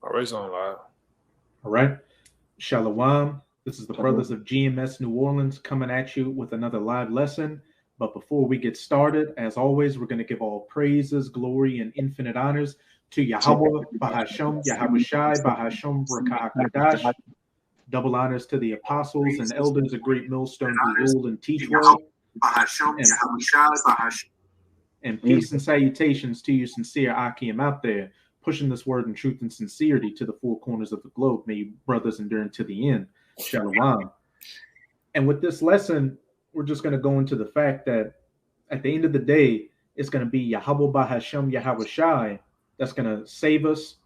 Always on live. All right. Shalom. This is the brothers of GMS New Orleans coming at you with another live lesson. But before we get started, as always, we're going to give all praises, glory, and infinite honors to Yahweh, Bahasham, Yahweh Shai, Bahasham, Rakah Double honors to the apostles and elders of Great Millstone who rule and teach well. And peace and salutations to you, sincere Akim out there, pushing this word in truth and sincerity to the four corners of the globe. May you brothers endure to the end. Shalom. And with this lesson, we're just going to go into the fact that at the end of the day, it's going to be Yahweh Bahasham Yahweh Shai that's going to save us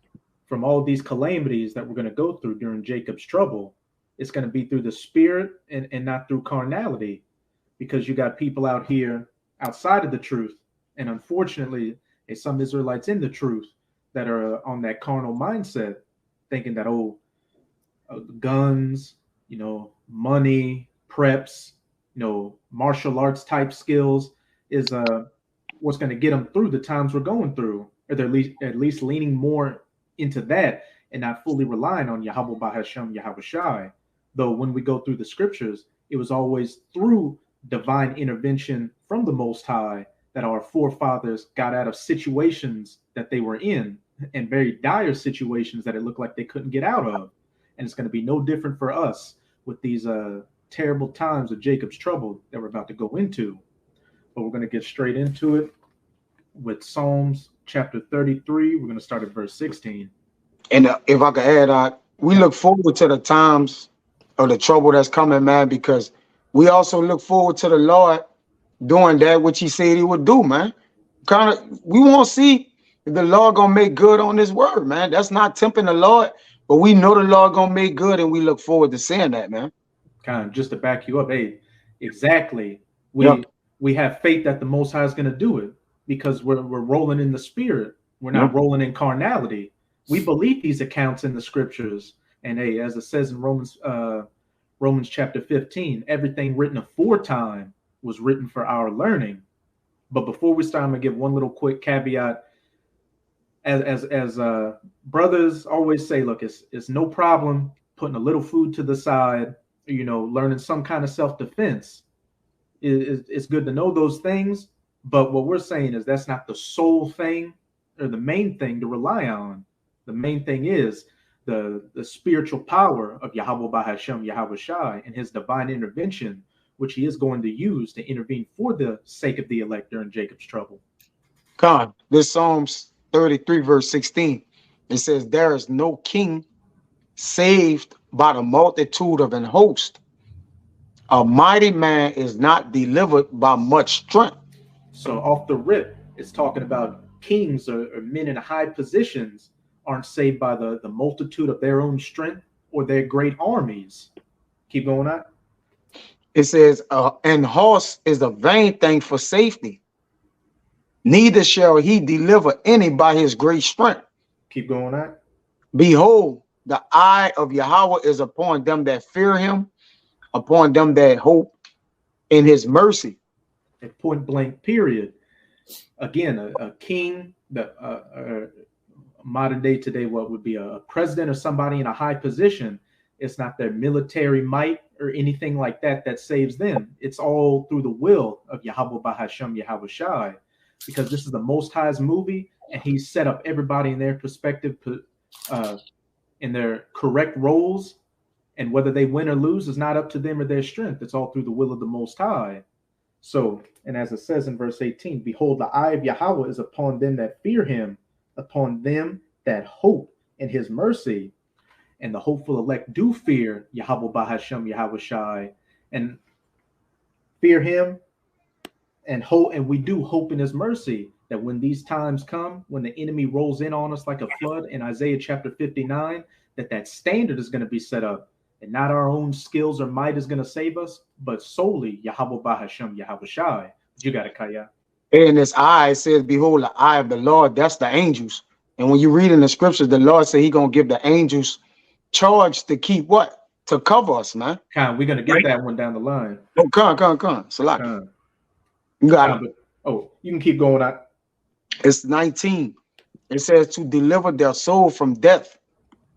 from all these calamities that we're going to go through during Jacob's trouble. It's going to be through the spirit and not through carnality, because you got people out here outside of the truth. And unfortunately, there's some Israelites in the truth that are on that carnal mindset, thinking that, guns, money, preps, martial arts type skills is what's going to get them through the times we're going through, or they're at least leaning more into that and not fully relying on Yahweh Bahasham Yahweh Shai. Though when we go through the scriptures, it was always through divine intervention from the Most High that our forefathers got out of situations that they were in, and very dire situations that it looked like they couldn't get out of. And it's going to be no different for us with these terrible times of Jacob's trouble that we're about to go into. But we're going to get straight into it with Psalms chapter 33. We're going to start at verse 16. And if I could add, we look forward to the times of the trouble that's coming, man, because we also look forward to the Lord doing that which he said he would do, man. We won't see if the Lord gonna make good on this word, man. That's not tempting the Lord, but we know the Lord gonna make good, and we look forward to seeing that, man. Kind of just to back you up, hey, exactly. We have faith that the Most High is gonna do it because we're rolling in the spirit. We're not rolling in carnality. We believe these accounts in the scriptures, and hey, as it says in Romans chapter 15, everything written aforetime was written for our learning. But before we start, I'm gonna give one little quick caveat. As brothers always say, look, it's no problem putting a little food to the side, learning some kind of self-defense. It's good to know those things, but what we're saying is that's not the sole thing or the main thing to rely on. The main thing is the spiritual power of Yahweh Bahasham Yahweh Shai and his divine intervention, which he is going to use to intervene for the sake of the elect during Jacob's trouble. God, this Psalms 33 verse 16, it says, there is no king saved by the multitude of an host. A mighty man is not delivered by much strength. So off the rip, it's talking about kings or men in high positions aren't saved by the multitude of their own strength or their great armies. Keep going on. It says, and horse is a vain thing for safety. Neither shall he deliver any by his great strength. Keep going on. Behold, the eye of Yahweh is upon them that fear him, upon them that hope in his mercy. At point blank, period. Again, a king, modern day today, what would be a president or somebody in a high position, it's not their military might or anything like that saves them. It's all through the will of Yahweh Bahasham Yahweh Shai, because this is the Most High's movie, and he's set up everybody in their perspective, in their correct roles, and whether they win or lose is not up to them or their strength. It's all through the will of the Most High. So, and as it says in verse 18, behold, the eye of Yahweh is upon them that fear him, upon them that hope in his mercy. And the hopeful elect do fear Yahweh Bahasham Yahweh Shai and fear him and hope, and we do hope in his mercy that when these times come, when the enemy rolls in on us like a flood in Isaiah chapter 59, that standard is going to be set up, and not our own skills or might is going to save us, but solely Yahweh Bahasham Yahweh Shai. You got it, Kaya. In his eye, it says, behold, the eye of the Lord, that's the angels. And when you read in the scriptures, the Lord said he's going to give the angels charge to keep what? To cover us, man. We're going to get that one down the line. Oh, come. Salaki. You got it. You can keep going on. It's 19. It says to deliver their soul from death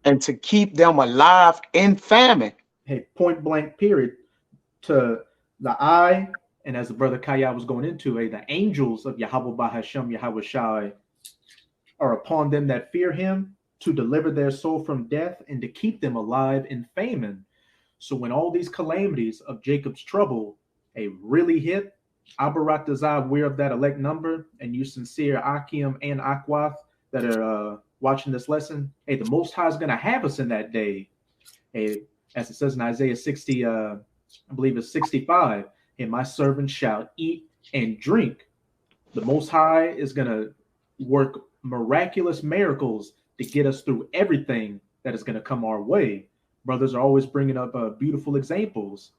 and to keep them alive in famine. Hey, point blank period. To the eye, and as the brother Kaya was going into, the angels of Yahweh Bahashem Yahweh Shai are upon them that fear him to deliver their soul from death and to keep them alive in famine. So when all these calamities of Jacob's trouble really hit, Abaratazah, aware of that elect number, and you sincere Akim and Akwath that are watching this lesson, the Most High is going to have us in that day. As it says in Isaiah 60, I believe it's 65, and my servants shall eat and drink. The Most High is going to work miraculous miracles to get us through everything that is going to come our way. Brothers are always bringing up beautiful examples.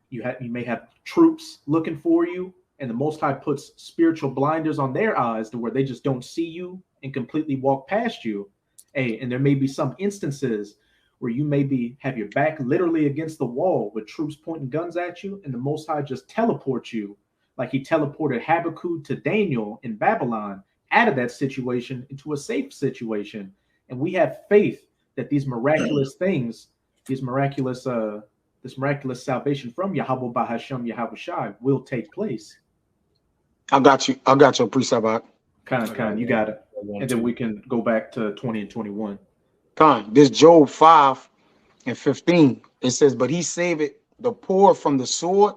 You may have troops looking for you, and the Most High puts spiritual blinders on their eyes to where they just don't see you and completely walk past you. And there may be some instances where you maybe have your back literally against the wall with troops pointing guns at you, and the Most High just teleports you, like he teleported Habakkuk to Daniel in Babylon, out of that situation into a safe situation. And we have faith that these miraculous things, this miraculous salvation from Yahweh Bahashem Yahweh Shai will take place. I got your precept. Kind, you got it. And then we can go back to 20 and 21. This Job 5 and 15, it says, but he saved the poor from the sword,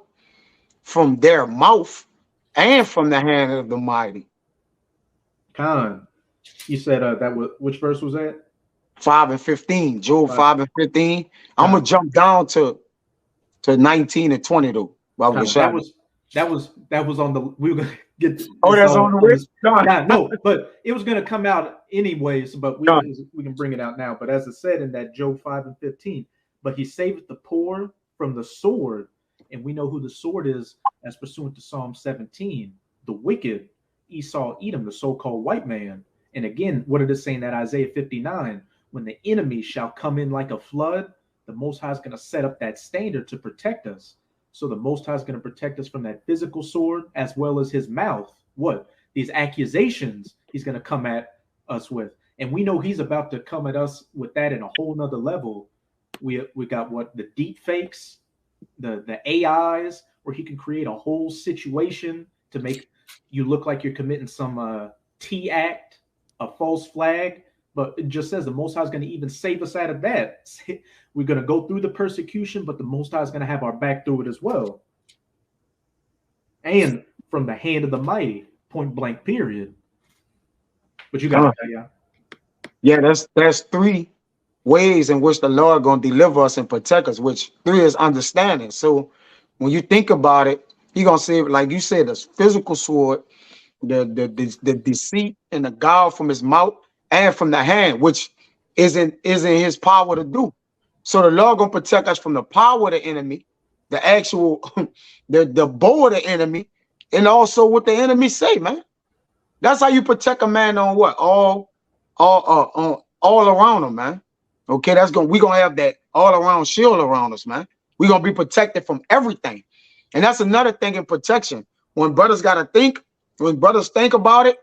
from their mouth, and from the hand of the mighty. You said that was, which verse was that? 5 and 15, Job 5 and 15. I'm gonna jump down to 19 and 20 though. That was on the, we were gonna get. That's on the list. No, but it was gonna come out anyways. But we can bring it out now. But as it said in that Job 5 and 15, but he saved the poor from the sword, and we know who the sword is as pursuant to Psalm 17, the wicked, Esau, Edom, the so-called white man. And again, what did it say in that Isaiah 59? When the enemy shall come in like a flood, the Most High is going to set up that standard to protect us. So the Most High is going to protect us from that physical sword as well as his mouth. What? These accusations he's going to come at us with. And we know he's about to come at us with that in a whole nother level. We got what? The deep fakes, the AIs, where he can create a whole situation to make you look like you're committing some T act, a false flag. But it just says the Most High is going to even save us out of that. We're going to go through the persecution, but the Most High is going to have our back through it as well. And from the hand of the mighty, point blank, period. But you got it, yeah. That's 3 ways in which the Lord going to deliver us and protect us, which 3 is understanding. So when you think about it, he going to say, like you said, this physical sword, the deceit and the guile from his mouth, and from the hand, which isn't his power to do. So the Lord gonna protect us from the power of the enemy, the actual the bow of the enemy, and also what the enemy say, man. That's how you protect a man on what? All around him, man. Okay, we gonna have that all around shield around us, man. We're gonna be protected from everything. And that's another thing in protection. When brothers think about it,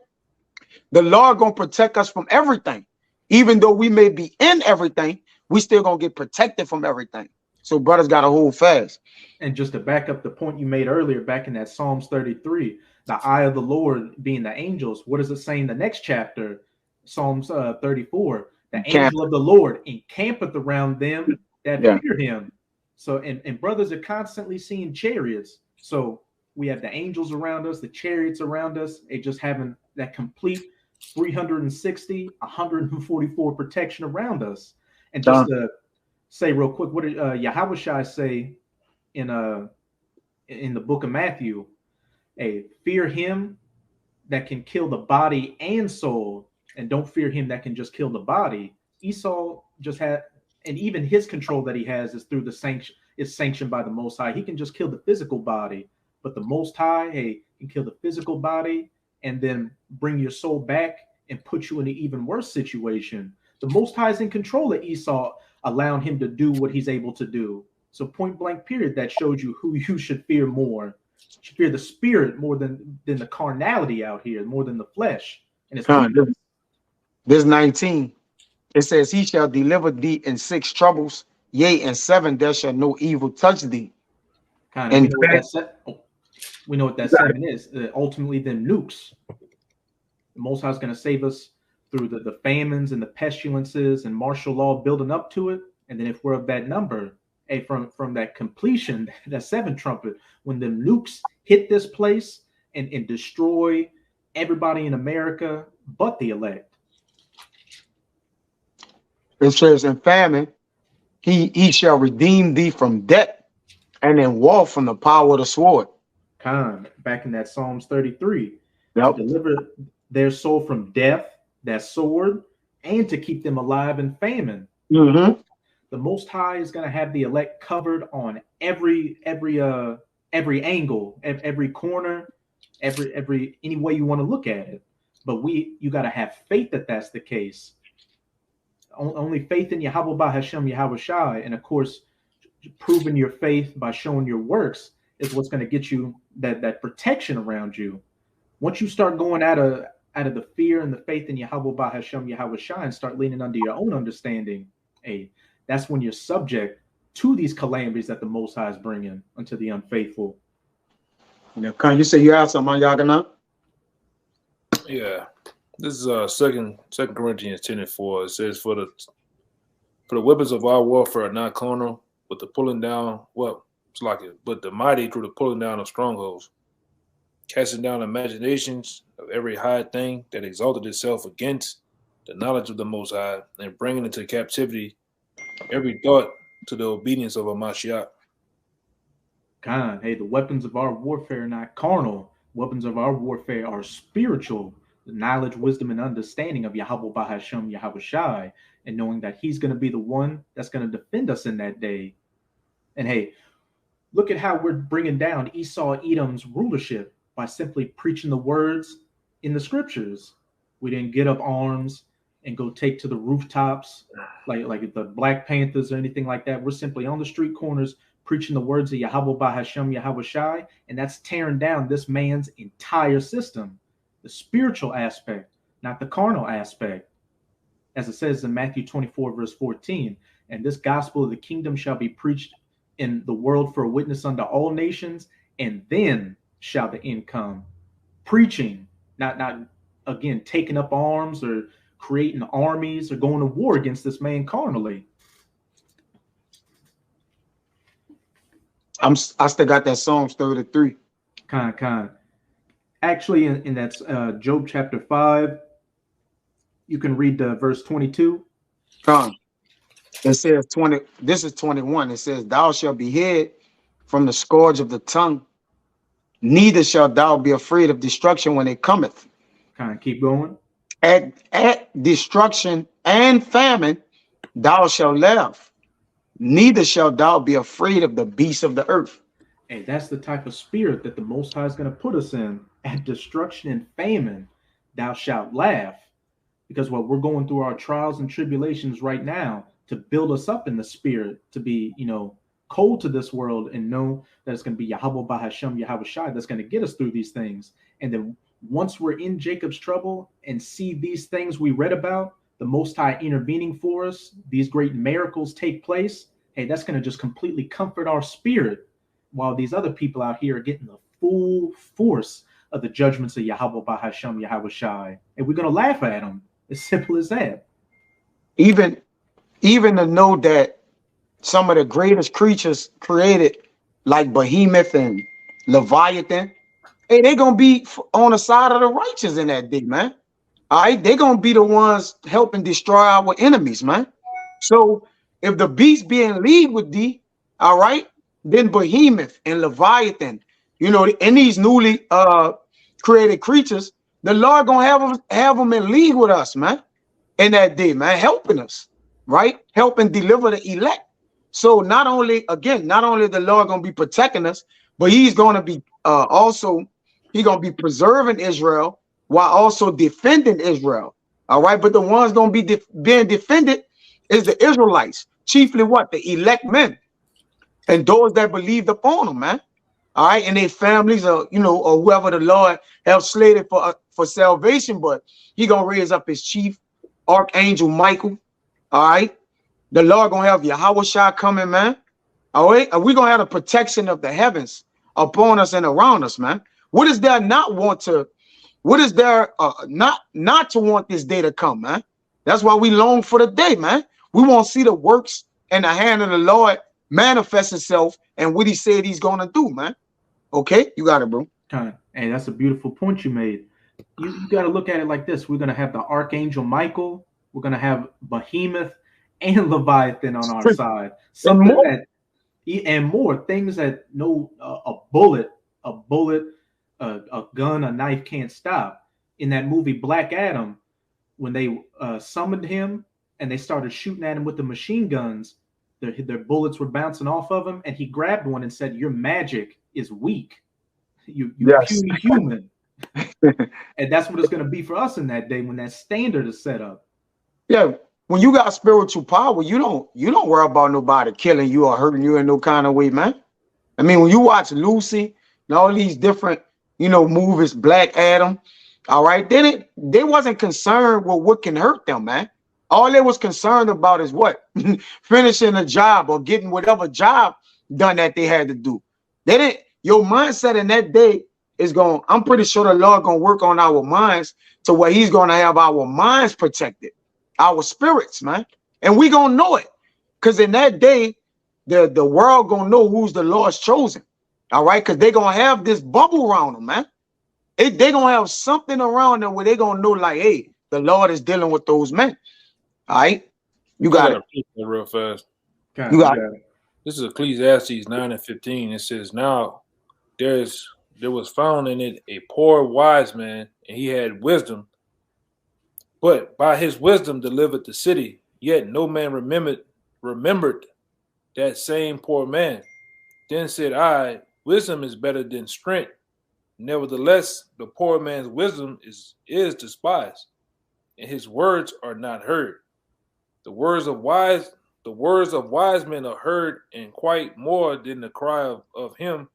the Lord gonna protect us from everything. Even though we may be in everything, we still gonna get protected from everything. So brothers gotta hold fast. And just to back up the point you made earlier, back in that Psalms 33, the eye of the Lord being the angels. What does it say in the next chapter? Psalms 34. The angel of the Lord encampeth around them that fear him. So and brothers are constantly seeing chariots. So we have the angels around us, the chariots around us. They just having that complete 360, 144 protection around us. And just to say real quick, what did Yahweh Shai say in the book of Matthew? Fear him that can kill the body and soul, and don't fear him that can just kill the body. Esau just had, and even his control that he has is through the sanction, is sanctioned by the Most High. He can just kill the physical body, but the Most High, can kill the physical body and then bring your soul back and put you in an even worse situation. The Most High is in control of Esau, allowing him to do what he's able to do. So point blank period, that shows you who you should fear more. You should fear the spirit more than the carnality out here, more than the flesh. And it's this 19. It says, he shall deliver thee in 6 troubles, yea, in 7 there shall no evil touch thee. Kind of, we know what that 7 is. Ultimately, them nukes. The Most High is going to save us through the famines and the pestilences and martial law building up to it. And then if we're of that number, hey, from that completion, that 7th trumpet, when the nukes hit this place and destroy everybody in America but the elect. It says, in famine, he shall redeem thee from debt, and in war from the power of the sword. Back in that Psalms 33. Yep. To deliver their soul from death, that sword, and to keep them alive in famine. Mm-hmm. The Most High is going to have the elect covered on every angle, every corner, every any way you want to look at it. But you got to have faith that that's the case. Only faith in Yahweh Bahashem Yahweh Shai, and of course, proving your faith by showing your works is what's going to get you that protection around you. Once you start going out of the fear and the faith in Yahweh Bahashem Yahweh Shai and start leaning under your own understanding, hey, that's when you're subject to these calamities that the Most High is bringing unto the unfaithful. Can you say you have something on Yagana? Yeah. This is Second Corinthians 10:4. It says, for the weapons of our warfare are not carnal, but the pulling down, but the mighty through the pulling down of strongholds, casting down imaginations of every high thing that exalted itself against the knowledge of the Most High, and bringing into captivity every thought to the obedience of a Mashiach. Hey, the weapons of our warfare are not carnal. Weapons of our warfare are spiritual. The knowledge, wisdom, and understanding of Yahweh Bahashem Yahweh Shai, and knowing that he's going to be the one that's going to defend us in that day. And hey, look at how we're bringing down Esau Edom's rulership by simply preaching the words in the scriptures. We didn't get up arms and go take to the rooftops like the Black Panthers or anything like that. We're simply on the street corners preaching the words of Yahweh Bahashem Yahweh Shai, and that's tearing down this man's entire system. The spiritual aspect, not the carnal aspect. As it says in Matthew 24, verse 14, and this gospel of the kingdom shall be preached in the world for a witness unto all nations, and then shall the end come. Preaching, not again, taking up arms or creating armies or going to war against this man carnally. I still got that Psalms 33. Actually, in that Job chapter 5, you can read verse 22. It says 20. This is 21. It says, "Thou shalt be hid from the scourge of the tongue, neither shalt thou be afraid of destruction when it cometh." Keep going. At destruction and famine, thou shalt laugh, neither shalt thou be afraid of the beasts of the earth. And that's the type of spirit that the Most High is going to put us in. At destruction and famine, thou shalt laugh. Because we're going through our trials and tribulations right now to build us up in the spirit, to be, cold to this world and know that it's going to be Yahweh Bahashem Yahweh Shai that's going to get us through these things. And then once we're in Jacob's trouble and see these things we read about, the Most High intervening for us, these great miracles take place, hey, that's going to just completely comfort our spirit, while these other people out here are getting the full force of the judgments of Yahweh Bahashem Yahweh Shai. And we're going to laugh at them. As simple as that. Even to know that some of the greatest creatures created, like Behemoth and Leviathan, hey, they're going to be on the side of the righteous in that day, man. All right, they're going to be the ones helping destroy our enemies, man. So if the beast be in league with thee, all right, then Behemoth and Leviathan, and these newly created creatures, the Lord gonna have them in league with us, man, in that day, man, helping us, right? Helping deliver the elect. So not only the Lord gonna be protecting us, but he's gonna be gonna be preserving Israel while also defending Israel. All right, but the ones gonna be being defended is the Israelites, chiefly what? The elect men and those that believed upon them, man. All right, and their families, or whoever the Lord have slated for salvation, but he gonna raise up his chief archangel Michael, All right. The Lord gonna have Yahweh Shai coming, man. All right. And we're gonna have the protection of the heavens upon us and around us, man. What is there not want to? What is there not to want this day to come, man? That's why we long for the day, man. We want to see the works and the hand of the Lord manifest itself and what he said he's gonna do, man. Okay, you got it, bro. Hey, that's a beautiful point you made. You got to look at it like this. We're going to have the Archangel Michael. We're going to have Behemoth and Leviathan on our side. Something and more things that a bullet, a gun, a knife can't stop. In that movie Black Adam, when they summoned him and they started shooting at him with the machine guns, their bullets were bouncing off of him, and he grabbed one and said, "Your magic is weak. You puny human." And that's what it's going to be for us in that day when that standard is set up. Yeah, when you got spiritual power, you don't worry about nobody killing you or hurting you in no kind of way, man. I mean, when you watch Lucy and all these different, movies, Black Adam, all right, then they wasn't concerned with what can hurt them, man. All they was concerned about is what? Finishing a job or getting whatever job done that they had to do. They didn't. Your mindset in that day is going. I'm pretty sure the Lord gonna work on our minds to where He's gonna have our minds protected, our spirits, man, and we gonna know it, because in that day, the world gonna know who's the Lord's chosen. All right, because they gonna have this bubble around them, man. They gonna have something around them where they gonna know, like, hey, the Lord is dealing with those men. All right, you got it real fast. You got it. This is Ecclesiastes 9:15. It says, "Now there was found in it a poor wise man, and he had wisdom, but by his wisdom delivered the city. Yet no man remembered that same poor man. Then said I, wisdom is better than strength. Nevertheless, the poor man's wisdom is despised, and his words are not heard. The words of wise men are heard, and quite more than the cry of him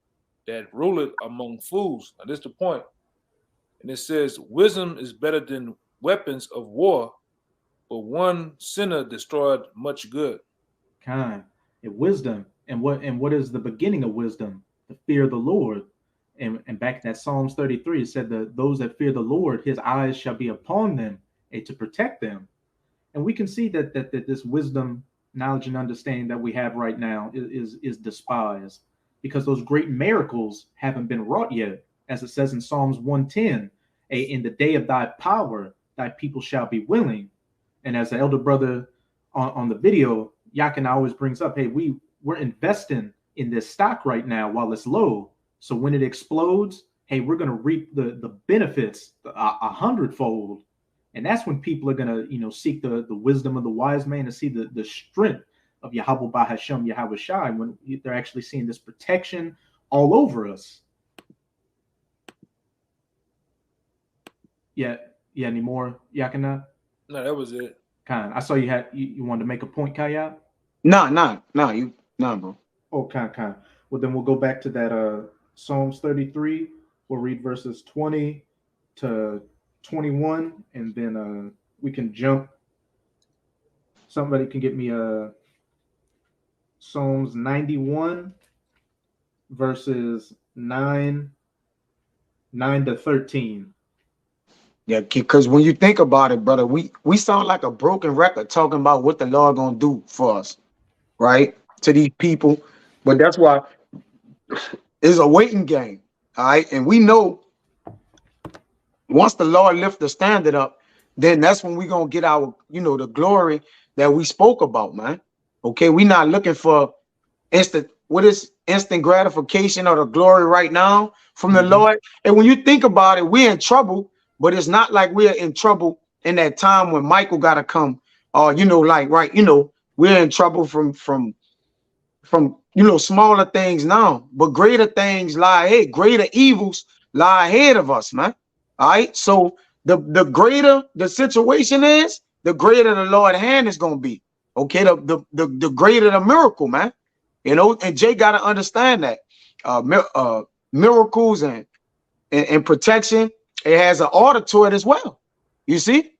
that ruleth among fools." Now, this is the point. And it says, wisdom is better than weapons of war, but one sinner destroyed much good. Wisdom. And what is the beginning of wisdom? The fear of the Lord. And back in that Psalms 33, it said that those that fear the Lord, his eyes shall be upon them, and to protect them. And we can see that this wisdom, knowledge, and understanding that we have right now is despised, because those great miracles haven't been wrought yet. As it says in Psalms 110, in the day of thy power, thy people shall be willing. And as the elder brother on the video, Yakin always brings up, hey, we're investing in this stock right now while it's low. So when it explodes, hey, we're going to reap the benefits a hundredfold. And that's when people are going to, seek the wisdom of the wise man and see the strength of Yahweh Bahashem, Yahweh Shai, when they're actually seeing this protection all over us. Yeah. Any more, Yakina? No, that was it. I saw you wanted to make a point, Kaya? No, bro. Oh, kind. Well, then we'll go back to that Psalms 33. We'll read verses 20 to 21, and then we can jump. Somebody can get me Psalms 91 verses 9 to 13. Yeah, because when you think about it, brother, we sound like a broken record talking about what the Lord gonna do for us, right? To these people. But that's why it's a waiting game. All right. And we know once the Lord lifts the standard up, then that's when we're gonna get our, the glory that we spoke about, man. Okay, we're not looking for instant gratification or the glory right now from the Lord. And when you think about it, we're in trouble, but it's not like we're in trouble in that time when Michael gotta come, or we're in trouble from smaller things now, but greater things lie ahead, greater evils lie ahead of us, man. All right. So the greater the situation is, the greater the Lord's hand is gonna be. Okay, the greater the miracle, man. And Jay gotta understand that miracles and protection, it has an order to it as well. You see?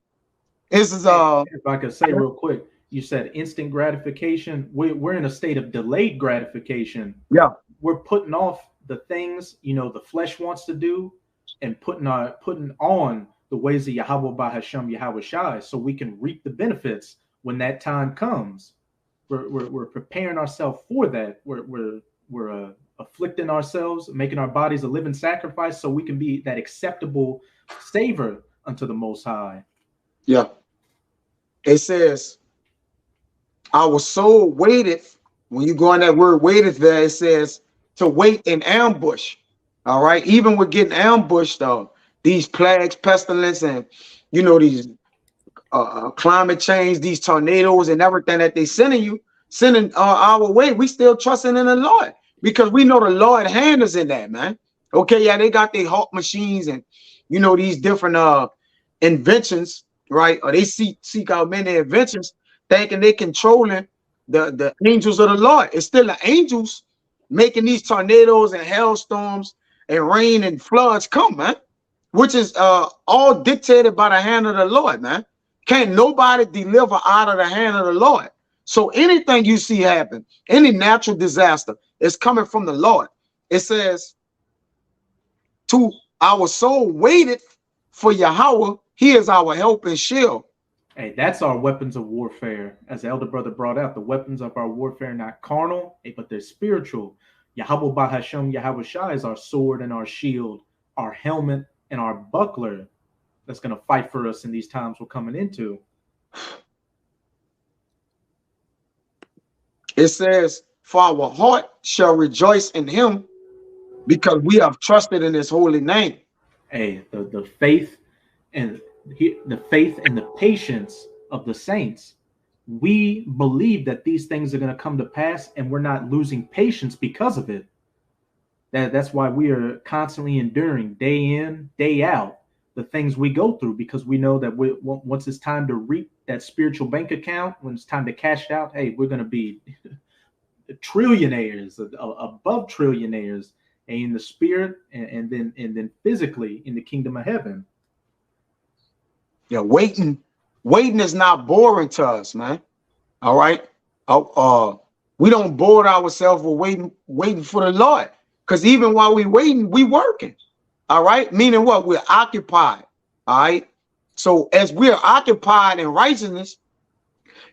This is if I could say real quick, You said instant gratification. We're in a state of delayed gratification. Yeah. We're putting off the things, the flesh wants to do, and putting on the ways of Yahweh Bahasham Yahweh Shai, so we can reap the benefits when that time comes. We're preparing ourselves for that. We're afflicting ourselves, making our bodies a living sacrifice, so we can be that acceptable savor unto the Most High. Yeah. It says, our soul waited. When you go on that word waited there, it says to wait in ambush. All right. Even with getting ambushed, these plagues, pestilence, and these climate change, these tornadoes and everything that they sending our way, we still trusting in the Lord, because we know the Lord hand is in that, man. Okay, yeah, they got their hawk machines and these different inventions, right? Or they seek out many inventions, thinking they controlling the angels of the Lord. It's still the angels making these tornadoes and hailstorms and rain and floods come, man, which is all dictated by the hand of the Lord, man. Can't nobody deliver out of the hand of the Lord. So anything you see happen, any natural disaster, is coming from the Lord. It says, to our soul waited for Yahweh. He is our help and shield. Hey, that's our weapons of warfare. As the elder brother brought out, the weapons of our warfare, not carnal, but they're spiritual. Yahweh Bahasham Yahweh Shai is our sword and our shield, our helmet and our buckler that's going to fight for us in these times we're coming into. It says, for our heart shall rejoice in him, because we have trusted in his holy name. Hey, the faith and the patience of the saints. We believe that these things are going to come to pass, and we're not losing patience because of it. That's why we are constantly enduring day in, day out the things we go through, because we know that once it's time to reap that spiritual bank account, when it's time to cash out, hey, we're going to be trillionaires, above trillionaires, in the spirit and then physically in the kingdom of heaven. Yeah, waiting is not boring to us, man. All right. We don't bore ourselves with waiting for the Lord, because even while we waiting, we working. All right. Meaning what? We're occupied. All right. So as we're occupied in righteousness,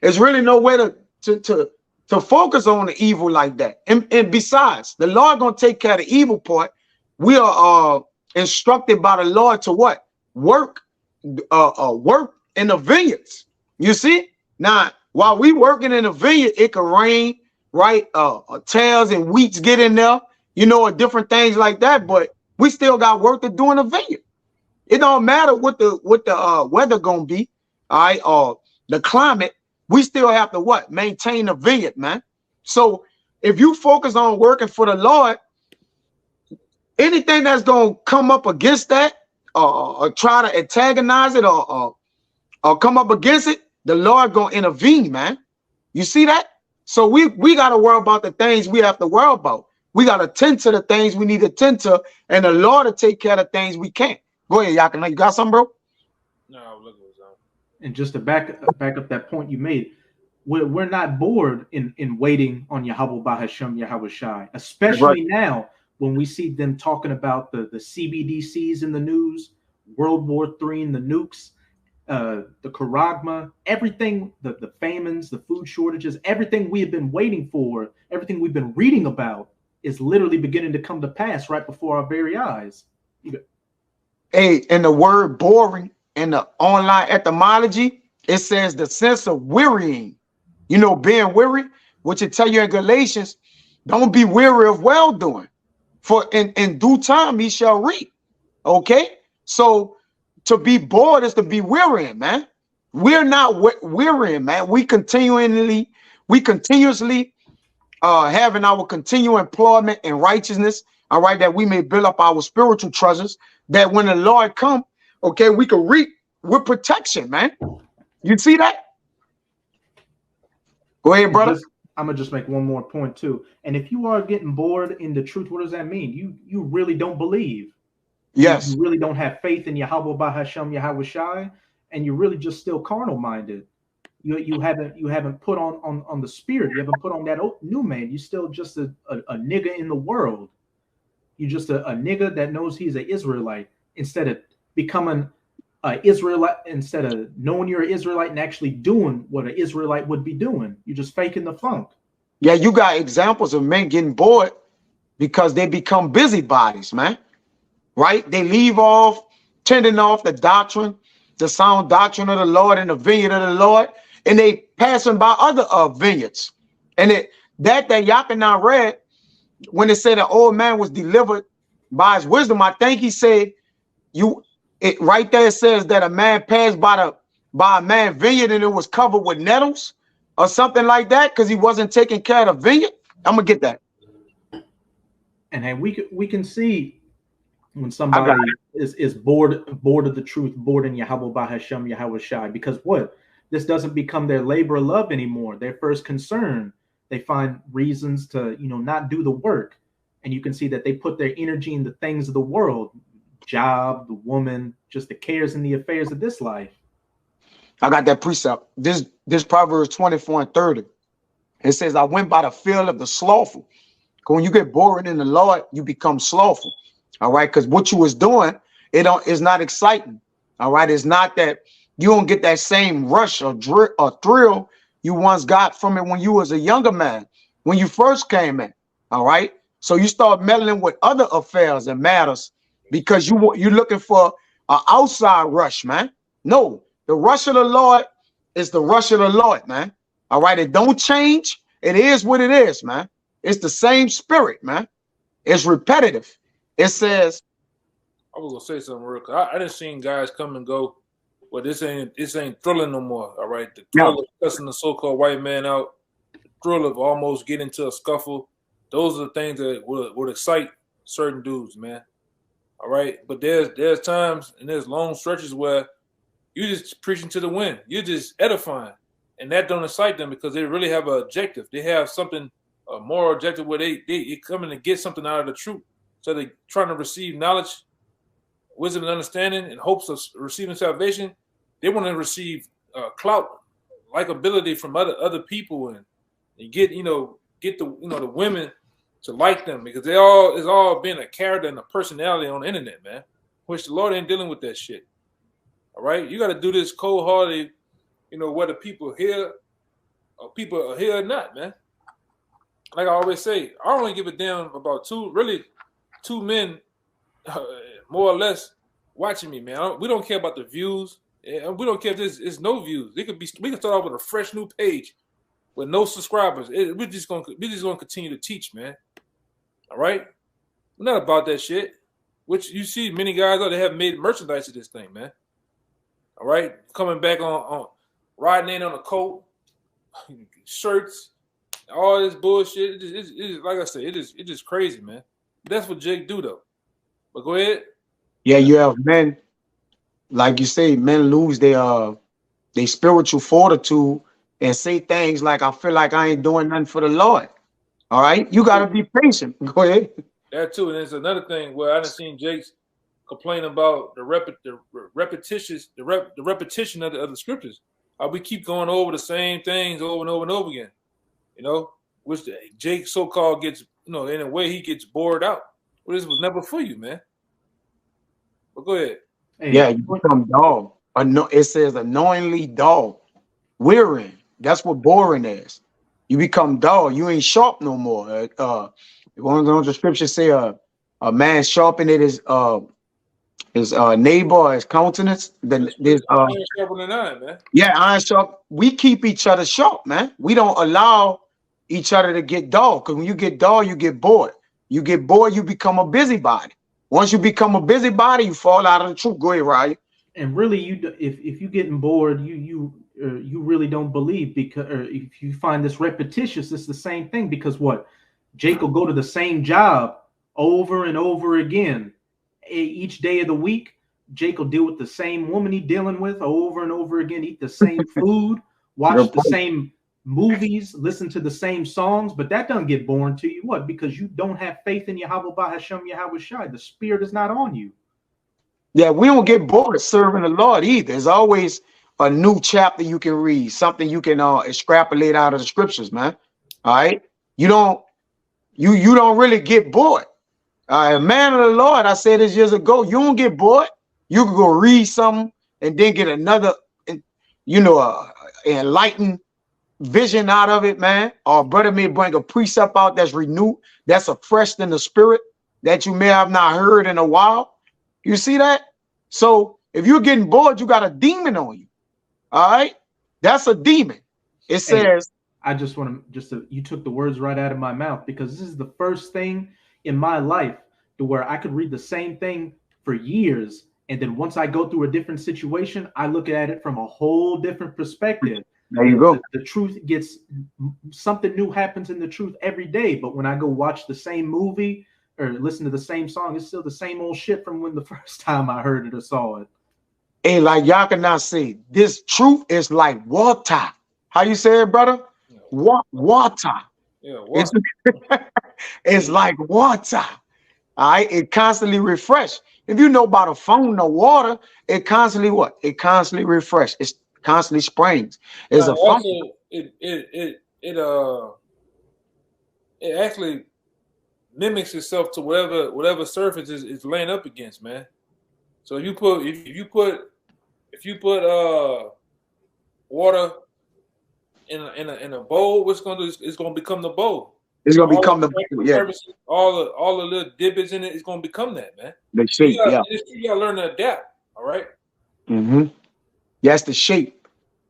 there's really no way to focus on the evil like that. And besides, the Lord gonna take care of the evil part. We are instructed by the Lord to what? Work in the vineyards. You see? Now, while we working in the vineyard, it can rain, right? Tares and wheats get in there, or different things like that. But we still got work to do in the vineyard. It don't matter what the weather gonna be, all right, or the climate. We still have to what? Maintain the vineyard, man. So if you focus on working for the Lord, anything that's gonna come up against that, or try to antagonize it, or come up against it, the Lord gonna intervene, man. You see that? So we gotta worry about the things we have to worry about. We gotta tend to the things we need to tend to, and the Lord will take care of the things we can't. Go ahead, Yakina. You got something, bro? No, look what's up. And just to back up that point you made, we're not bored in waiting on Yahweh Bahasham Yahweh Shai, especially now when we see them talking about the CBDCs in the news, World War III and the nukes, the charagma, everything, the famines, the food shortages, everything we have been waiting for, everything we've been reading about is literally beginning to come to pass right before our very eyes. Hey, and the word boring in the online etymology, it says the sense of wearying, being weary, which it tell you in Galatians, don't be weary of well doing, for in due time he shall reap. Okay, so to be bored is to be wearying, man. We're not wearying, man. We continuously having our continual employment in righteousness, all right, that we may build up our spiritual treasures, that when the Lord come, okay, we can reap with protection, man. You see that? Go ahead, brother. I'm gonna just make one more point too. And if you are getting bored in the truth, what does that mean? You really don't believe. Yes. You really don't have faith in Yahweh Bahasham Yahweh Shai, and you're really just still carnal minded. You haven't put on the spirit. You haven't put on that new man. You're still just a nigga in the world. You're just a nigga that knows he's an Israelite instead of becoming an Israelite, instead of knowing you're an Israelite and actually doing what an Israelite would be doing. You're just faking the funk. Yeah, you got examples of men getting bored because they become busybodies, man. Right? They leave off, tending off the doctrine, the sound doctrine of the Lord and the vineyard of the Lord, and they passing by other vineyards. And that Yachanan read, when it said the old man was delivered by his wisdom, I think he said right there it says that a man passed by a man's vineyard and it was covered with nettles or something like that because he wasn't taking care of the vineyard. I'm gonna get that. And hey, we can see when somebody is bored of the truth, bored in Yahweh Bahashem, Yahweh Shai, because what? This doesn't become their labor of love anymore. Their first concern. They find reasons to, not do the work. And you can see that they put their energy in the things of the world, job, the woman, just the cares and the affairs of this life. I got that precept. This Proverbs 24 and 30. It says, I went by the field of the slothful. When you get bored in the Lord, you become slothful. All right. Because what you was doing, it's not exciting. All right. It's not that you don't get that same rush or thrill you once got from it when you was a younger man, when you first came in. All right. So you start meddling with other affairs and matters because you're looking for an outside rush, man. No, the rush of the Lord is the rush of the Lord, man. All right. It don't change. It is what it is, man. It's the same spirit, man. It's repetitive. It says, I was gonna say something real quick. I done seen guys come and go. Well, this ain't thrilling no more. All right, the thrill of cussing the so-called white man out, the thrill of almost getting into a scuffle. Those are the things that would excite certain dudes, man. All right, but there's times and there's long stretches where you just preaching to the wind. You're just edifying, and that don't excite them because they really have an objective. They have something, a moral objective where they coming to get something out of the truth. So they're trying to receive knowledge, wisdom, and understanding in hopes of receiving salvation. They want to receive clout, likability from other people, and get the women to like them because it's all being a character and a personality on the internet, man. Which the Lord ain't dealing with that shit. All right, you got to do this cold-hearted, whether people here or not, man. Like I always say, I only give a damn about two men, more or less, watching me, man. We don't care about the views. And we don't care if there's no views. We can start off with a fresh new page with no subscribers. We're just gonna continue to teach, man. All right, we're not about that shit. Which you see many guys out there have made merchandise of this thing, man. All right, coming back on riding in on a coat, shirts, all this bullshit. It is like I said, it is crazy, man. That's what Jake do though. But go ahead. Yeah, you have men. Like you say, men lose their spiritual fortitude and say things like, I feel like I ain't doing nothing for the Lord. All right. You got to be patient. Go ahead. That too. And there's another thing where I done seen Jake's complain about the repetition of the scriptures. We keep going over the same things over and over and over again, which Jake so-called gets, in a way he gets bored out. Well, this was never for you, man. But go ahead. Yeah, you become dog. It says unknowingly dog. Wearying. That's what boring is. You become dull. You ain't sharp no more. One of the scriptures say a man sharpened his neighbor or his countenance. Then there's iron sharper than iron, man. Yeah, iron sharp. We keep each other sharp, man. We don't allow each other to get dull. Because when you get dull, you get bored. You get bored, you become a busybody. Once you become a busybody, you fall out of the truth. Go ahead, Ryan. And really, if you're getting bored, you really don't believe, because if you find this repetitious, it's the same thing. Because what? Jake will go to the same job over and over again. Each day of the week, Jake will deal with the same woman he's dealing with over and over again, eat the same food, watch the same movies, listen to the same songs, but that doesn't get boring to you. What? Because you don't have faith in Yahweh Bahashem, Yahweh Shai. The spirit is not on you. Yeah, we don't get bored serving the Lord either. There's always a new chapter you can read, something you can extrapolate out of the scriptures, man. All right. You don't really get bored. Man of the Lord, I said this years ago, you don't get bored. You can go read something and then get another, enlightened vision out of it, man. Or brother may bring a precept out that's renewed, that's oppressed in the spirit that you may have not heard in a while. You see that? So if you're getting bored, you got a demon on you. All right, that's a demon. It says. I just want to you took the words right out of my mouth, because this is the first thing in my life to where I could read the same thing for years, and then once I go through a different situation, I look at it from a whole different perspective. There you go. The truth gets, something new happens in the truth every day. But when I go watch the same movie or listen to the same song, it's still the same old shit from when the first time I heard it or saw it. Hey, like y'all cannot say, this truth is like water. How you say it, brother? Water. Yeah, water. It's like water. All right, it constantly refresh. If you know about a phone or water, it constantly what? It constantly refresh. It's constantly springs. It's a also it actually mimics itself to whatever surface is laying up against, man. So if you put water in a bowl, what's gonna do? It's gonna become the bowl. It's gonna become the all the little divots in it. It's gonna become that, man. The shape, you gotta learn to adapt. All right. Mm-hmm. That's the shape.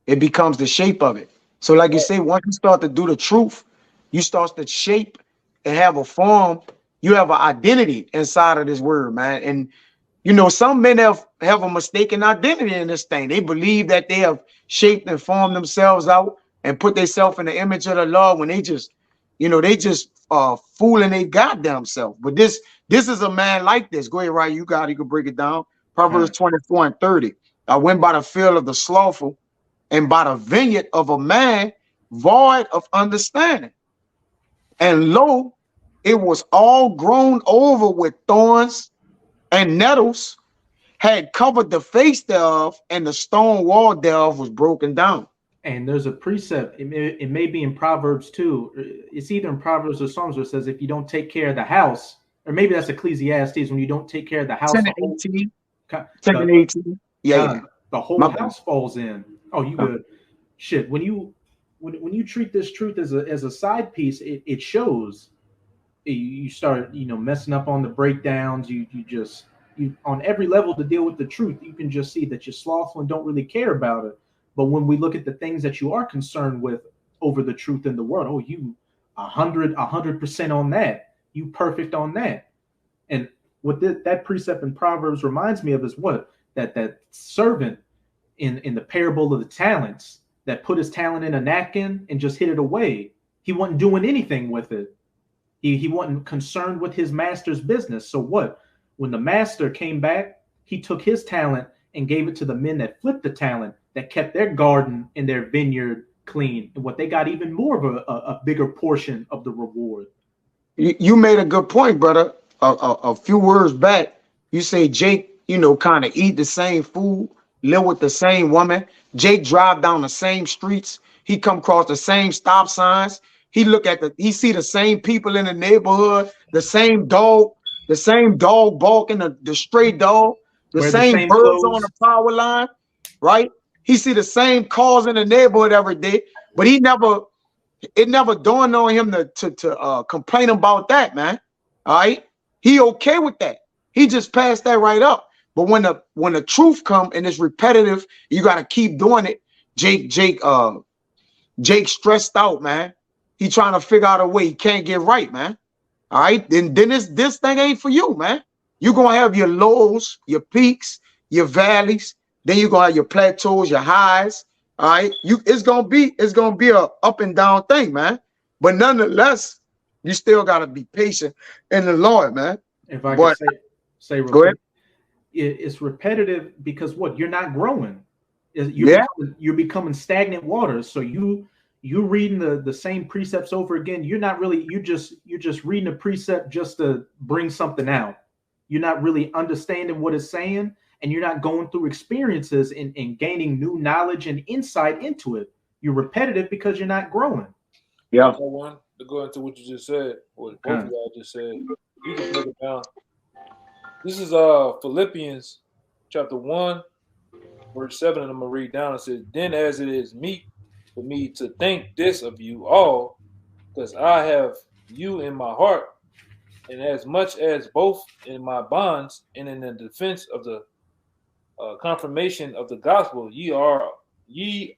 It becomes the shape of it. So, like you say, once you start to do the truth, you start to shape and have a form. You have an identity inside of this word, man. And some men have a mistaken identity in this thing. They believe that they have shaped and formed themselves out and put themselves in the image of the Lord when they just fooling their goddamn self. But this is a man like this. Go ahead, right? You can break it down. Proverbs 24:30. I went by the field of the slothful and by the vineyard of a man void of understanding. And lo, it was all grown over with thorns and nettles, had covered the face thereof, and the stone wall thereof was broken down. And there's a precept, it may be in Proverbs too. It's either in Proverbs or Psalms where it says, if you don't take care of the house, or maybe that's Ecclesiastes, when you don't take care of the house. 10:18. 10:18. Yeah. The whole house falls in. Oh, you good. Shit. When you treat this truth as a side piece, it shows. You start, messing up on the breakdowns. You on every level to deal with the truth, you can just see that you're slothful and don't really care about it. But when we look at the things that you are concerned with over the truth in the world, oh, you 100% on that. You perfect on that. And what that precept in Proverbs reminds me of is what? That servant in the parable of the talents that put his talent in a napkin and just hid it away. He wasn't doing anything with it. He wasn't concerned with his master's business. So what? When the master came back, he took his talent and gave it to the men that flipped the talent, that kept their garden and their vineyard clean. And what they got even more of a bigger portion of the reward. You made a good point, brother. A few words back, you say Jake, kind of eat the same food, live with the same woman. Jake drive down the same streets. He come across the same stop signs. He see the same people in the neighborhood, the same dog barking, the stray dog, the same birds clothes on the power line, right? He see the same cars in the neighborhood every day, but it never dawned on him to complain about that, man. All right, he okay with that. He just passed that right up. But when the truth come and it's repetitive, you got to keep doing it. Jake stressed out, man. He trying to figure out a way. He can't get right, man. All right, then this thing ain't for you, man. You're gonna have your lows, your peaks, your valleys. Then you're gonna have your plateaus, your highs. All right, it's gonna be a up and down thing, man. But nonetheless, you still gotta be patient in the Lord, man. If I could say real quick, it's repetitive because what? You're not growing. You're becoming stagnant waters. So you're reading the same precepts over again. You're not really, you're just reading a precept just to bring something out. You're not really understanding what it's saying, and you're not going through experiences and gaining new knowledge and insight into it. You're repetitive because you're not growing. Yeah. One, to go into what you just said, what both of y'all just said, you can break it down. This is Philippians chapter 1, verse 7, and I'm gonna read down. It says, "Then as it is meet for me to think this of you all, because I have you in my heart, and as much as both in my bonds and in the defense of the confirmation of the gospel, ye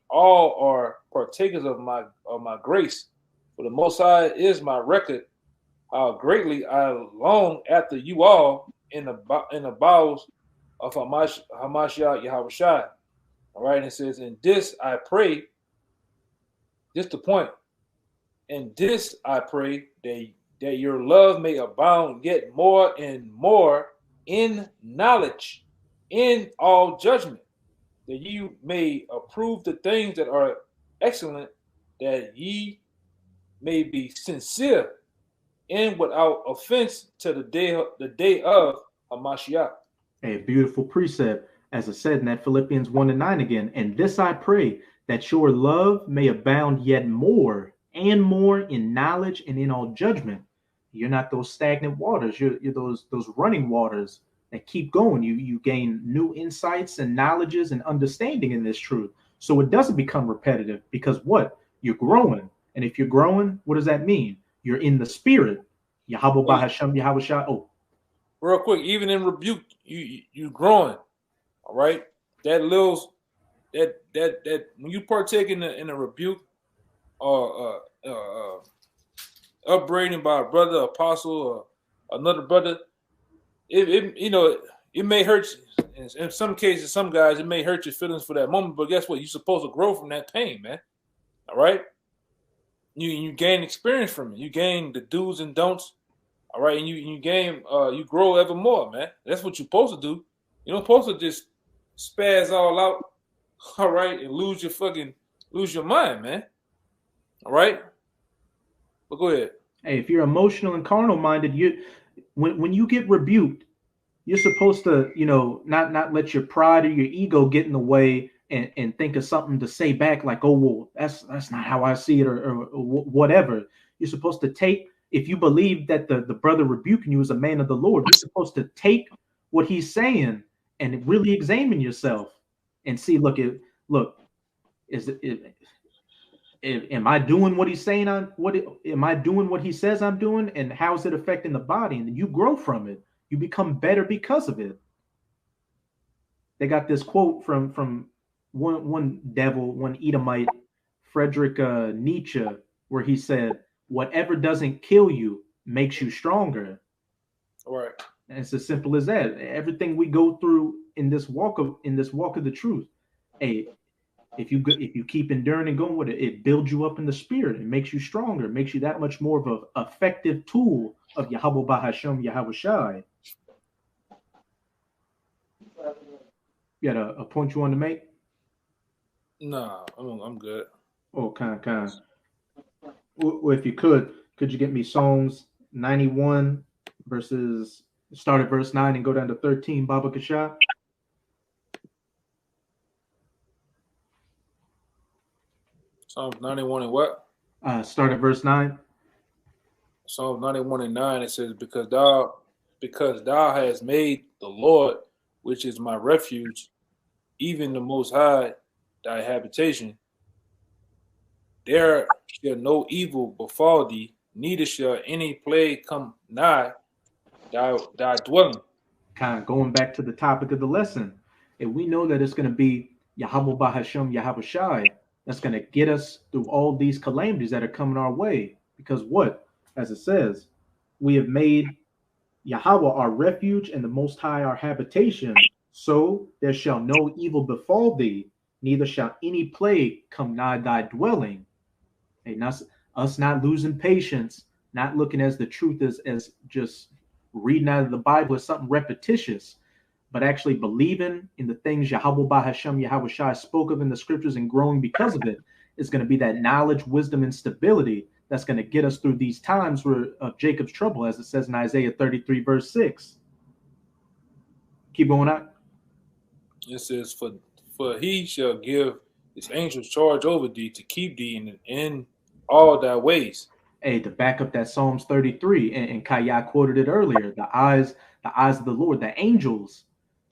all are partakers of my grace. For the Most High is my record, how greatly I long after you all in the bowels of Hamashiach Yahushua." All right, and it says, "In this I pray," just the point. "In this I pray that your love may abound yet more and more in knowledge, in all judgment, that you may approve the things that are excellent, that ye may be sincere and without offense to the day of Hamashiach." A beautiful precept, as I said in that Philippians 1:9 again. "And this I pray, that your love may abound yet more and more in knowledge and in all judgment." You're not those stagnant waters. You're those running waters that keep going. You gain new insights and knowledges and understanding in this truth. So it doesn't become repetitive, because what? You're growing. And if you're growing, what does that mean? You're in the spirit. Yahweh Bahasham Yahushua. Oh, real quick, even in rebuke, you growing. All right, that when you partake in a rebuke or upbraiding by a brother, apostle, or another brother, it may hurt you. In some cases, some guys, it may hurt your feelings for that moment, but guess what? You're supposed to grow from that pain, man. All right, you gain experience from it. You gain the do's and don'ts. All right, and you gain you grow ever more, man. That's what you're supposed to do. You don't supposed to just spaz all out, all right, and lose your mind, man. All right, but go ahead. Hey, if you're emotional and carnal minded, when you get rebuked, you're supposed to, not let your pride or your ego get in the way and think of something to say back, like, "Oh, well, that's not how I see it," or whatever. You're supposed to take, if you believe that the brother rebuking you is a man of the Lord, you're supposed to take what he's saying and really examine yourself and see, am I doing what he's saying? Am I doing what he says I'm doing? And how's it affecting the body? And you grow from it. You become better because of it. They got this quote from one Edomite, Friedrich Nietzsche, where he said, "Whatever doesn't kill you makes you stronger." All right. And it's as simple as that. Everything we go through in this walk of the truth, hey, if you keep enduring and going with it, it builds you up in the spirit. It makes you stronger. It makes you that much more of an effective tool of Yahweh Bahasham Yahushai. You got a point you want to make? Nah, I'm good. Oh, kind of. Well, if you could you get me Psalms 91 start at verse 9 and go down to 13, Baba Kasha? Psalms 91 and what? Start at verse 9. Psalms 91 and 9, it says, because thou hast made the Lord, which is my refuge, even the Most High, thy habitation. There shall no evil befall thee, neither shall any plague come nigh thy dwelling. Kind of going back to the topic of the lesson. And we know that it's going to be Yahweh Bahasham Yahushai that's going to get us through all these calamities that are coming our way. Because what? As it says, we have made Yahweh our refuge and the Most High our habitation. So there shall no evil befall thee, neither shall any plague come nigh thy dwelling. Hey, us not losing patience, not looking as the truth as just reading out of the Bible as something repetitious, but actually believing in the things Yahweh Bahasham Yahushai spoke of in the scriptures and growing because of it is going to be that knowledge, wisdom, and stability that's going to get us through these times of Jacob's trouble, as it says in Isaiah 33, verse 6. Keep going on. It says, for he shall give his angels charge over thee to keep thee in all thy ways. Hey, to back up that Psalms 33, and Kaya quoted it earlier, the eyes of the Lord, the angels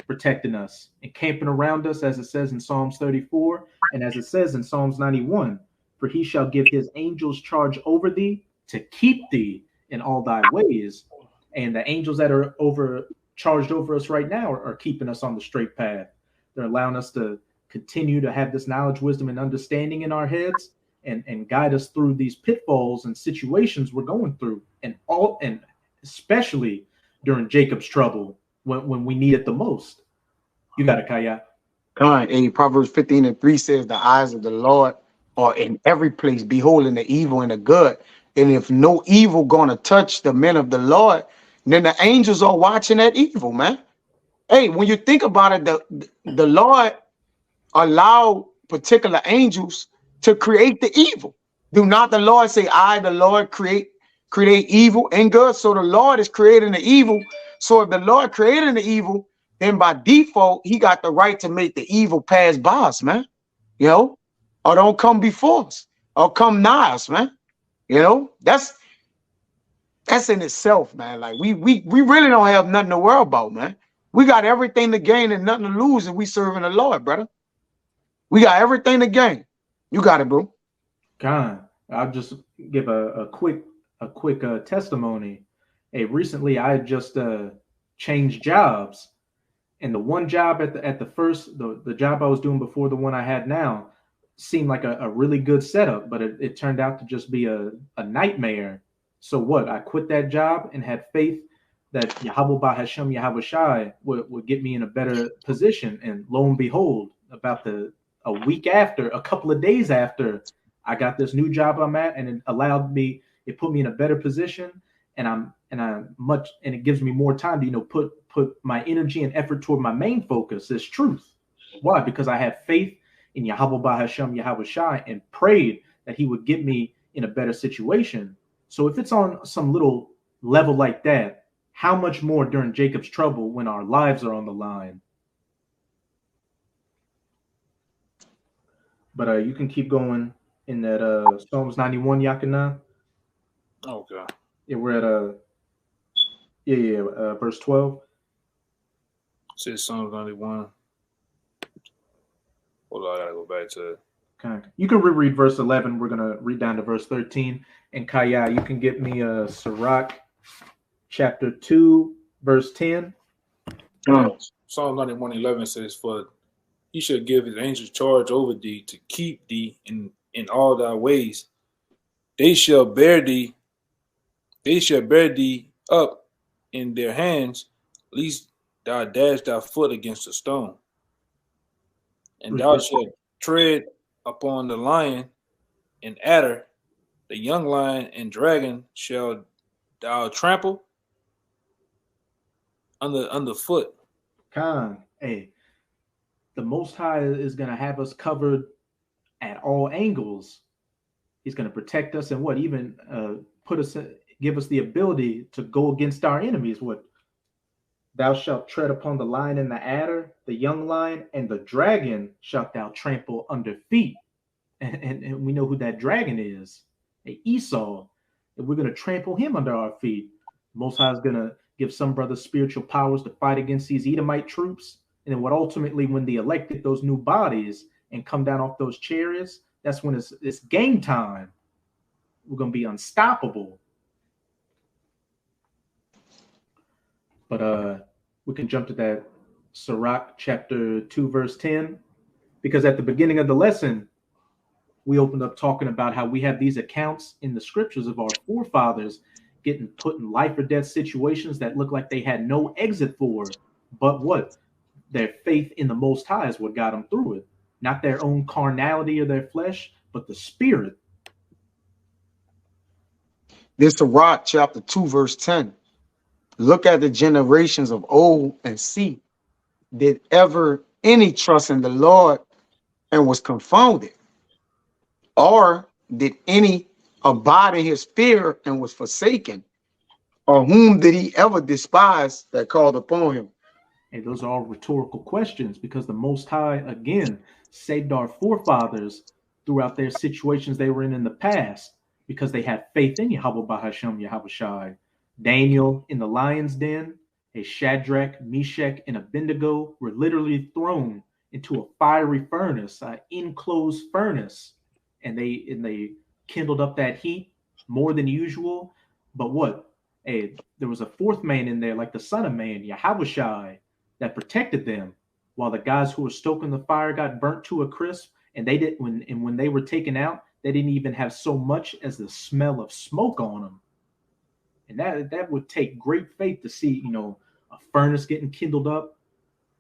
protecting us and camping around us, as it says in Psalms 34, and as it says in Psalms 91, for he shall give his angels charge over thee to keep thee in all thy ways. And the angels that are charged over us right now are keeping us on the straight path. They're allowing us to continue to have this knowledge, wisdom, and understanding in our heads, and guide us through these pitfalls and situations we're going through, and especially during Jacob's trouble when we need it the most. You got it, Kaya. Come on. Hey, Proverbs 15:3 says, the eyes of the Lord are in every place, beholding the evil and the good. And if no evil gonna touch the men of the Lord, then the angels are watching that evil, man. Hey, when you think about it, the Lord allowed particular angels to create the evil. Do not the Lord say, I, the Lord, create evil and good? So the Lord is creating the evil. So if the Lord created the evil, then by default, he got the right to make the evil pass by us, man. You know, or don't come before us, or come nigh us, man. You know, that's in itself, man. Like we really don't have nothing to worry about, man. We got everything to gain and nothing to lose if we serving the Lord, brother. We got everything to gain. You got it, bro. God, I'll just give a quick testimony. Hey, recently I just changed jobs, and the one job at the first, the job I was doing before the one I had now, seemed like a really good setup, but it turned out to just be a nightmare. So what? I quit that job and had faith that Yahweh Bahashem Yahweh Shai would get me in a better position. And lo and behold, about a week after, a couple of days after, I got this new job I'm at, and it put me in a better position, and it gives me more time to, put my energy and effort toward my main focus, is truth. Why? Because I had faith in Yahweh Bahashem Yahweh Shai and prayed that he would get me in a better situation. So if it's on some little level like that, how much more during Jacob's trouble when our lives are on the line? But you can keep going in that Psalms 91, Yakana. Okay. Yeah, we're at verse 12. It says Psalms 91. Hold on, I gotta go back to it. Okay. You can reread verse 11. We're gonna read down to verse 13. And Kaya, you can get me Sirach chapter 2, verse 10. Psalm 91:11 says, for he shall give his angels charge over thee to keep thee in all thy ways. They shall bear thee up in their hands, lest thou dash thy foot against a stone. And thou shalt tread upon the lion and adder, the young lion and dragon shall thou trample underfoot. Hey, the Most High is going to have us covered at all angles. He's going to protect us, and even give us the ability to go against our enemies. Thou shalt tread upon the lion and the adder, the young lion, and the dragon shalt thou trample under feet. And we know who that dragon is, Esau. And we're going to trample him under our feet. Most High is going to give some brothers spiritual powers to fight against these Edomite troops. And then ultimately, when they elected those new bodies and come down off those chariots, that's when it's game time. We're going to be unstoppable. But we can jump to that Sirach chapter 2, verse 10, because at the beginning of the lesson, we opened up talking about how we have these accounts in the scriptures of our forefathers getting put in life or death situations that look like they had no exit for, but what? Their faith in the Most High is what got them through it. Not their own carnality or their flesh, but the spirit. This Sirach chapter 2, verse 10. Look at the generations of old and see, did ever any trust in the Lord and was confounded? Or did any abide in his fear and was forsaken? Or whom did he ever despise that called upon him? Hey, those are all rhetorical questions because the Most High, again, saved our forefathers throughout their situations they were in the past because they had faith in Yahweh Bahashem, Yahweh Shai. Daniel in the lion's den, a Shadrach, Meshach, and Abednego were literally thrown into a fiery furnace, an enclosed furnace, and they kindled up that heat more than usual. But what? Hey, there was a fourth man in there, like the Son of Man, Yahweh Shai, that protected them, while the guys who were stoking the fire got burnt to a crisp. And they didn't when they were taken out, they didn't even have so much as the smell of smoke on them. And that would take great faith to see, a furnace getting kindled up,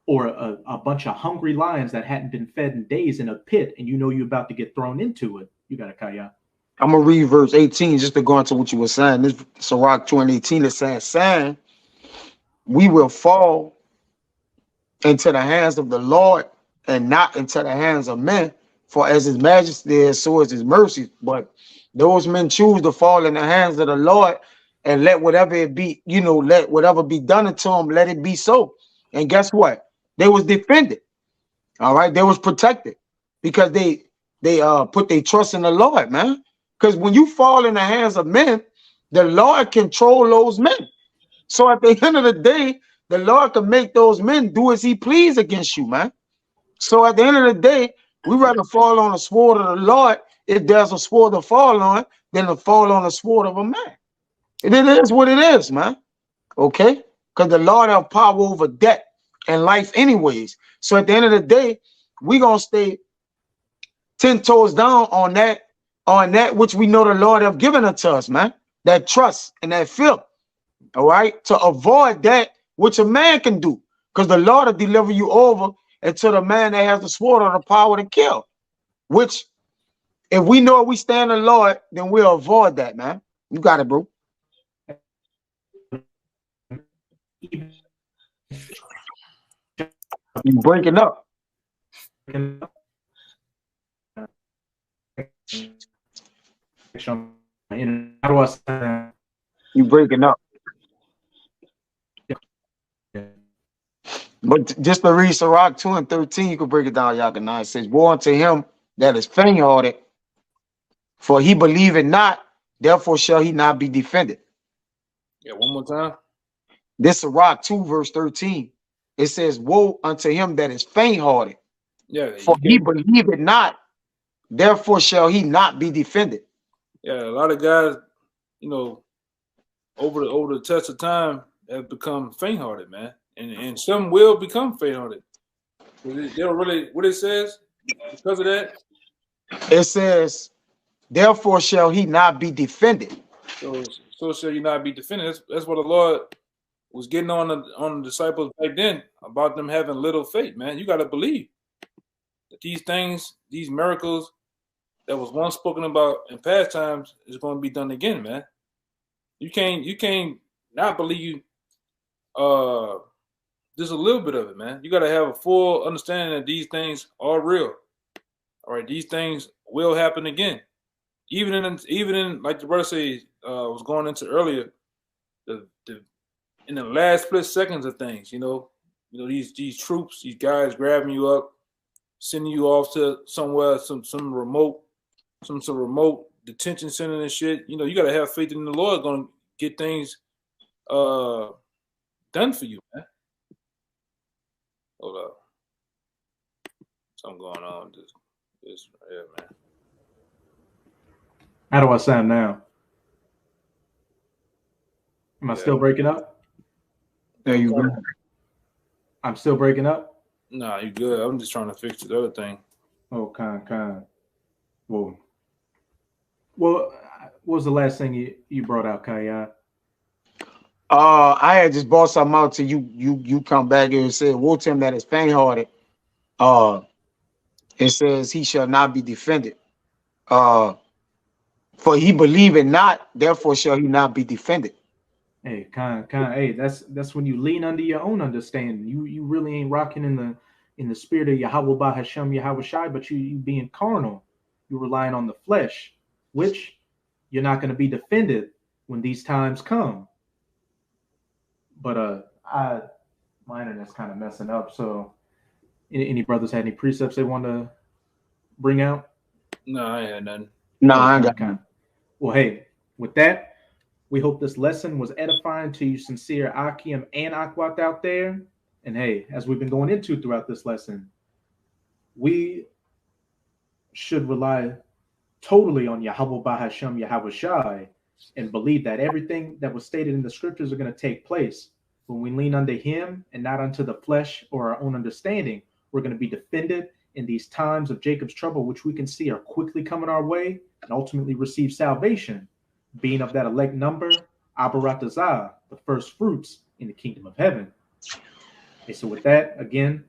or a bunch of hungry lions that hadn't been fed in days in a pit, and you're about to get thrown into it. You got it, Kaya. I'm gonna read verse 18 just to go into what you were saying. This Sirach 2:18 is saying, we will fall into the hands of the Lord and not into the hands of men. For as his majesty is, so is his mercy. But those men choose to fall in the hands of the Lord and let whatever it be, let whatever be done unto them, let it be so. And guess what? They was defended. All right, they was protected because they put their trust in the Lord, man. Because when you fall in the hands of men, the Lord control those men. So at the end of the day, the Lord can make those men do as he please against you, man. So at the end of the day, we rather fall on the sword of the Lord if there's a sword to fall on than to fall on the sword of a man. And it is what it is, man. Okay? Because the Lord have power over death and life anyways. So at the end of the day, we're going to stay 10 toes down on that which we know the Lord have given unto us, man. That trust and that fear. All right? To avoid that which a man can do. Because the Lord will deliver you over until the man that has the sword or the power to kill. Which, if we know we stand the Lord, then we'll avoid that, man. You got it, bro. You breaking up. You breaking up. But just to read Sirach 2:13, you can break it down, Yakanai. It says, woe unto him that is faint-hearted, for he believeth not, therefore shall he not be defended. Yeah, one more time. This Sirach 2 verse 13. It says, woe unto him that is faint-hearted. Yeah, for he believeth not, therefore shall he not be defended. Yeah, a lot of guys, over the test of time have become faint-hearted, man. And some will become faint-hearted. They don't really, what it says because of that? It says, therefore shall he not be defended. So shall you not be defended. That's what the Lord was getting on the disciples back then about them having little faith, man. You got to believe that these things, these miracles that was once spoken about in past times is going to be done again, man. You can't not believe just a little bit of it, man. You got to have a full understanding that these things are real. All right, these things will happen again. Even in like the brother said, was going into earlier, in the last split seconds of things, these troops, these guys grabbing you up, sending you off to somewhere, some remote detention center and shit. You got to have faith in the Lord going to get things done for you, man. Hold up. Something going on. This right here, man. How do I sound now? Am I still breaking up? There you go. I'm still breaking up? Nah, you good. I'm just trying to fix the other thing. Oh, kind. Whoa. Well, what was the last thing you brought out, Kaya? I had just brought something out to you come back here and said, woe to him that is faint-hearted. It says he shall not be defended. For he believeth not, therefore shall he not be defended. Hey, hey, that's when you lean under your own understanding. You really ain't rocking in the spirit of Yahweh Bahashem, Yahweh Shai, but you being carnal. You're relying on the flesh, which you're not going to be defended when these times come. But My internet's kind of messing up. So, any brothers had any precepts they want to bring out? No, I ain't had nothing. Nah, I ain't got Okay. Well, hey, with that, we hope this lesson was edifying to you, sincere Akim and Akwat out there. And hey, as we've been going into throughout this lesson, we should rely totally on Yahweh Bahasham Yahweh Shai and believe that everything that was stated in the scriptures are going to take place. When we lean unto him and not unto the flesh or our own understanding, we're going to be defended in these times of Jacob's trouble, which we can see are quickly coming our way, and ultimately receive salvation, being of that elect number, Abaratazah, the first fruits in the kingdom of heaven. Okay, so with that, again,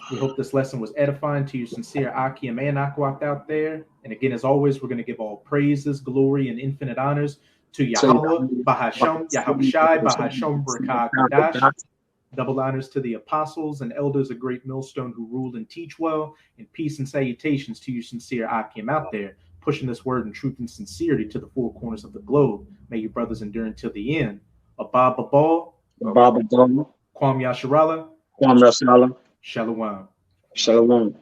we hope this lesson was edifying to you, sincere Akim and Akwat out there. And again, as always, we're going to give all praises, glory, and infinite honors to Yahweh, Bahasham, Yahweh Shai, Bahasham, Barakah, Kadash. Double honors to the apostles and elders of Great Millstone who rule and teach well. And peace and salutations to you, sincere Akim out there, pushing this word in truth and sincerity to the four corners of the globe. May you brothers endure until the end. Abba Babal, Baba Doma, Kwam Yasharala, Kwam Rasala, Shalom. Shalom.